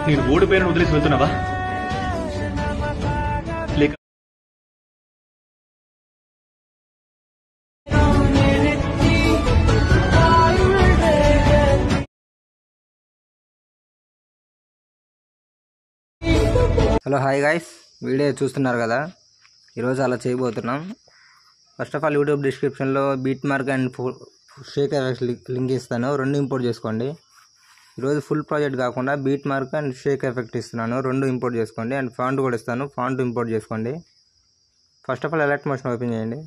నేను ఓడిపోయిన వదిలేసి వెళ్తున్నావా లేక హలో హాయ్ గాయ్స్, వీడియో చూస్తున్నారు కదా. ఈరోజు అలా చేయబోతున్నాం. ఫస్ట్ ఆఫ్ ఆల్ యూట్యూబ్ డిస్క్రిప్షన్లో beat mark and Sheikh effect link ఇస్తాను, రెండు ఇంపోర్ట్ చేసుకోండి. ఈరోజు ఫుల్ ప్రాజెక్ట్ కాకుండా beat mark and Sheikh effect ఇస్తున్నాను, రెండు ఇంపోర్ట్ చేసుకోండి. అండ్ ఫాంట్ కూడా ఇస్తాను, ఫాంట్ ఇంపోర్ట్ చేసుకోండి. First of all elect motion open చేయండి.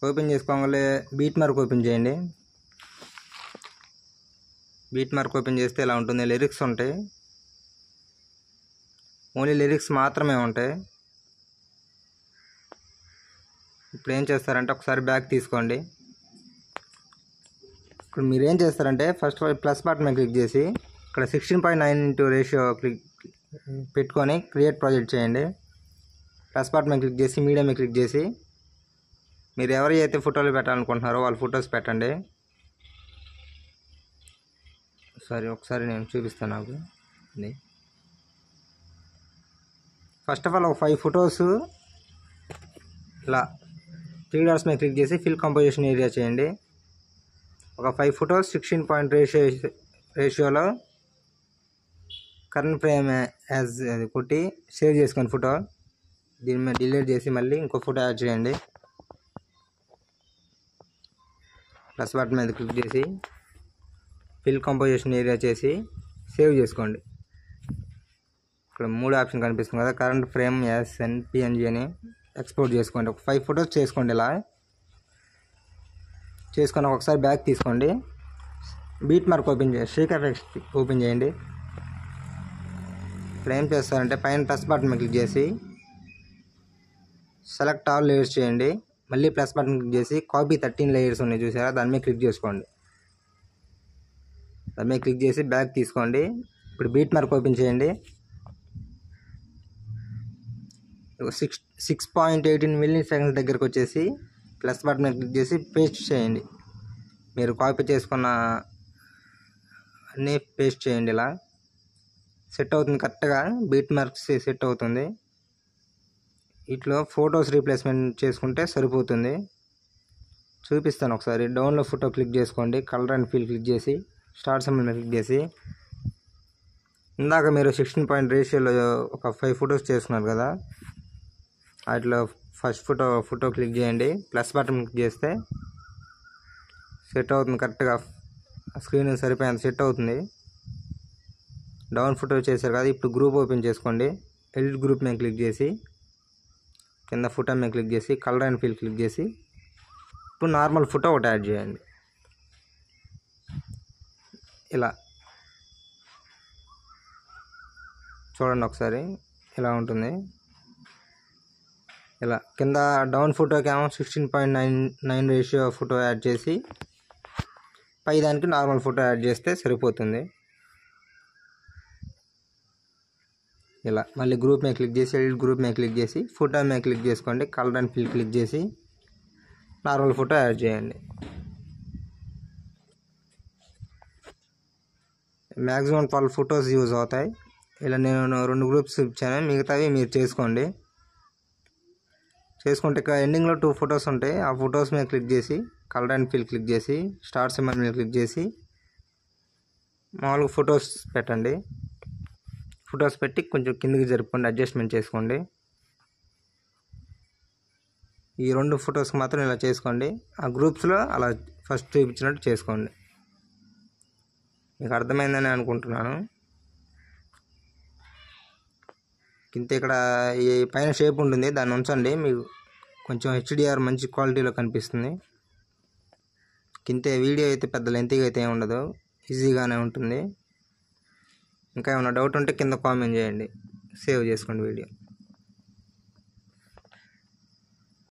ఓపెన్ చేసుకోగానే బీట్ మార్క్ ఓపెన్ చేయండి. బీట్ మార్క్ ఓపెన్ చేస్తే ఇలా ఉంటుంది. లిరిక్స్ ఉంటాయి, ఓన్లీ లిరిక్స్ మాత్రమే ఉంటాయి. ఇప్పుడు ఏం చేస్తారంటే ఒకసారి బ్యాక్ తీసుకోండి. ఇప్పుడు మీరు ఏం చేస్తారంటే first of all plus button మీద క్లిక్ చేసి ఇక్కడ 16:9 రేషియో క్లిక్ పెట్టుకొని క్రియేట్ ప్రాజెక్ట్ చేయండి. ప్లస్ బటన్ మీద క్లిక్ చేసి మీడియా మీద క్లిక్ చేసి మీరు ఎవరైతే ఫోటోలు పెట్టాలనుకుంటున్నారో వాళ్ళ ఫొటోస్ పెట్టండి. ఒకసారి నేను చూపిస్తాను. నాకు ఫస్ట్ ఆఫ్ ఆల్ ఒక 5 ఫొటోస్ ఇలా 3 డాట్స్ మీద క్లిక్ చేసి ఫిల్ కంపోజిషన్ ఏరియా చేయండి. ఒక 5 ఫొటోస్ 16 రేషియోలో కరెంట్ ఫ్రేమ్ యాజ్ అది కొట్టి సేవ్ చేసుకొని ఫోటో దీని మీద డిలీట్ చేసి మళ్ళీ ఇంకో ఫోటో యాడ్ చేయండి. ప్లస్ బటన్ మీద క్లిక్ చేసి ఫిల్ కంపోజిషన్ ఏరియా చేసి సేవ్ చేసుకోండి. ఇక్కడ 3 ఆప్షన్ కనిపిస్తుంది కదా, కరెంట్ ఫ్రేమ్ SNPNG అని ఎక్స్పోర్ట్ చేసుకోండి. ఒక 5 ఫొటోస్ చేసుకోండి. ఇలా చేసుకొని ఒకసారి బ్యాక్ తీసుకోండి. బీట్ మార్క్ ఓపెన్ చేయండి, షేక్ ఎఫెక్ట్ ఓపెన్ చేయండి. ఇక్కడ ఏం చేస్తారంటే పైన ప్లస్ బటన్ మీద క్లిక్ చేసి సెలెక్ట్ ఆల్ లేయర్స్ చేయండి. మళ్ళీ ప్లస్ బటన్ క్లిక్ చేసి కాపీ 13 లేయర్స్ ఉన్నాయి చూసారా, దాని మీద క్లిక్ చేసుకోండి. దాని మీద క్లిక్ చేసి బ్యాక్ తీసుకోండి. ఇప్పుడు బీట్ మార్క్ ఓపెన్ చేయండి. 6.18 మిల్లీ సెకండ్స్ దగ్గరకు వచ్చేసి ప్లస్ బటన్ మీద క్లిక్ చేసి పేస్ట్ చేయండి. మీరు కాపీ చేసుకున్న అన్నీ పేస్ట్ చేయండి. ఇలా సెట్ అవుతుంది, కరెక్ట్గా బీట్ మార్క్స్ సెట్ అవుతుంది. ఇట్లా ఫొటోస్ రీప్లేస్మెంట్ చేసుకుంటే సరిపోతుంది. చూపిస్తాను ఒకసారి. డౌన్లో ఫోటో క్లిక్ చేసుకోండి. కలర్ అండ్ ఫీల్ క్లిక్ చేసి స్టార్ట్ సింబల్ మీద క్లిక్ చేసి ఇందాక మీరు 16 రేషియోలో ఒక 5 ఫొటోస్ చేసుకున్నారు కదా, వాటిలో ఫస్ట్ ఫోటో క్లిక్ చేయండి. ప్లస్ బటన్ క్లిక్ చేస్తే సెట్ అవుతుంది, కరెక్ట్గా స్క్రీన్ సరిపోయేంత సెట్ అవుతుంది. డౌన్ ఫోటో చేశారు కదా, ఇప్పుడు గ్రూప్ ఓపెన్ చేసుకోండి. ఎడిట్ గ్రూప్ మీద క్లిక్ చేసి కింద ఫోటో మీద క్లిక్ చేసి కలర్ అండ్ ఫీల్ క్లిక్ చేసి ఇప్పుడు నార్మల్ ఫోటో ఒకటి యాడ్ చేయండి. ఇలా చూడండి ఒకసారి, ఇలా ఉంటుంది. ఇలా కింద డౌన్ ఫోటోకి ఏమో 16.9 రేషియో ఫోటో యాడ్ చేసి పై దానికి నార్మల్ ఫోటో యాడ్ చేస్తే సరిపోతుంది. ఇలా మళ్ళీ గ్రూప్ మీద క్లిక్ చేసి ఎడిట్ గ్రూప్ మీద క్లిక్ చేసి ఫోటో మీద క్లిక్ చేసుకోండి. కలర్ అండ్ ఫిల్ క్లిక్ చేసి నార్మల్ ఫోటో యాడ్ చేయండి. మ్యాక్సిమం 12 ఫొటోస్ యూజ్ అవుతాయి. ఇలా నేను 2 గ్రూప్స్ ఇచ్చాను, మిగతావి మీరు చేసుకోండి. చేసుకుంటే ఇక్కడ ఎండింగ్లో 2 ఫొటోస్ ఉంటాయి. ఆ ఫొటోస్ మీద క్లిక్ చేసి కలర్ అండ్ ఫిల్ క్లిక్ చేసి స్టార్ట్ సింబల్ మీద క్లిక్ చేసి మామూలుగా ఫొటోస్ పెట్టండి. ఫొటోస్ పెట్టి కొంచెం కిందికి జరుపుకోండి, అడ్జస్ట్మెంట్ చేసుకోండి. ఈ 2 ఫొటోస్కి మాత్రం ఇలా చేసుకోండి. ఆ గ్రూప్స్లో అలా ఫస్ట్ చూపించినట్టు చేసుకోండి. మీకు అర్థమైందని అనుకుంటున్నాను. కింద ఇక్కడ ఈ పైన షేప్ ఉంటుంది, దాన్ని ఉంచండి. మీకు కొంచెం HDR మంచి క్వాలిటీలో కనిపిస్తుంది. కింద వీడియో అయితే పెద్ద లెంతీగా అయితే ఏమి ఉండదు, ఈజీగానే ఉంటుంది. ఇంకా ఏమైనా డౌట్ ఉంటే కింద కామెంట్ చేయండి. సేవ్ చేసుకోండి వీడియో.